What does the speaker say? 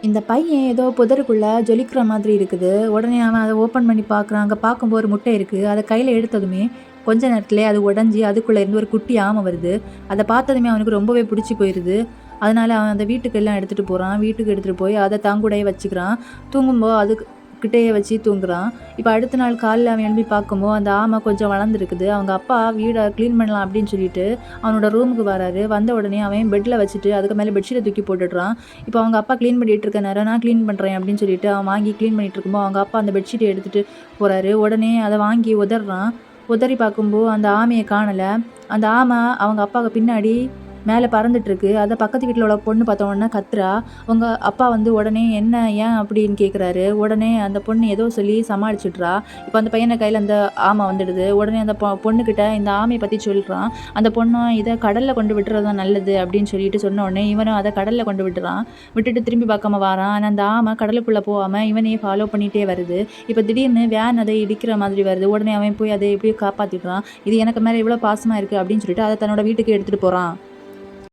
இந்த பையன் ஏதோ புதருக்குள்ள ஜொலிக்கிற மாதிரி இருக்குது. உடனே அவன் அத ஓப்பன் பண்ணி பார்க்குறான். அங்க பார்க்கும்போது ஒரு முட்டை இருக்கு. அத கையில எடுத்ததுமே, கொஞ்ச நேரத்திலேயே அது உடைஞ்சு அதுக்குள்ள இருந்து ஒரு குட்டி ஆமை வருது. அத பார்த்ததுமே அவனுக்கு ரொம்பவே பிடிச்சு போயிருது. அதனால அவன் அந்த வீட்டுக்கு எல்லாம் எடுத்துட்டு போறான். வீட்டுக்கு எடுத்துட்டு போய் அத தான் கூடயே வச்சுக்கிறான். தூங்கும்போது அதுக்கு கிட்டயே வச்சு தூங்குறான். இப்ப அடுத்த நாள் காலையில அவன் எழும்பி பார்க்கும்போது, அந்த ஆமை கொஞ்சம் வளர்ந்துருக்குது. அவங்க அப்பா வீட கிளீன் பண்ணலாம் அப்படின்னு சொல்லிட்டு, அவனோட ரூமுக்கு வராரு. வந்த உடனே அவன் பெட்ல வச்சுட்டு, அதுக்கு மேல பெட்ஷீட்ட தூக்கி போட்டுடுறான். இப்ப அவங்க அப்பா கிளீன் பண்ணிட்டு இருக்க நேரம், நான் கிளீன் பண்றேன் அப்படின்னு சொல்லிட்டு, அவன் வாங்கி கிளீன் பண்ணிட்டு இருக்கும்போது, அவங்க அப்பா அந்த பெட்ஷீட்ட எடுத்துட்டு போறாரு. உடனே அத வாங்கி உதர்றான். உதறி பார்க்கும்போது, அந்த ஆமைய காணல. அந்த ஆமை அவங்க அப்பாவுக்கு பின்னாடி மேல பறந்துட்டுருக்கு. அத பக்கத்து வீட்ல உள்ள பொண்ணு பார்த்த உடனே கத்துறா. உங்க அப்பா வந்து உடனே "என்ன? ஏன்?" அப்படின்னு கேட்குறாரு. உடனே அந்த பொண்ணு ஏதோ சொல்லி சமாளிச்சுட்றா. இப்ப அந்த பையன கையில அந்த ஆமை வந்துடுது. உடனே அந்த பொண்ணுகிட்ட இந்த ஆமைய பத்தி சொல்றான். அந்த பொண்ணும் "இத கடல்ல கொண்டு விட்டுறது தான் நல்லது" அப்படின்னு சொல்லிட்டு சொன்ன உடனே, இவனும் அத கடல்ல கொண்டு விட்டுறான். விட்டுட்டு திரும்பி பார்க்காம வாரான். ஆனா அந்த ஆமை கடலுக்குள்ள போகாம இவனையே ஃபாலோ பண்ணிட்டே வருது. இப்ப திடீர்னு வேன் அதை இடிக்கிற மாதிரி வருது. உடனே அவன் போய் அதை எப்படியோ காப்பாத்திடுறான். இது எனக்கு மேல இவ்வளோ பாசமா இருக்கு அப்படின்னு சொல்லிட்டு அத தன்னோட வீட்டுக்கு எடுத்துட்டு போறான்.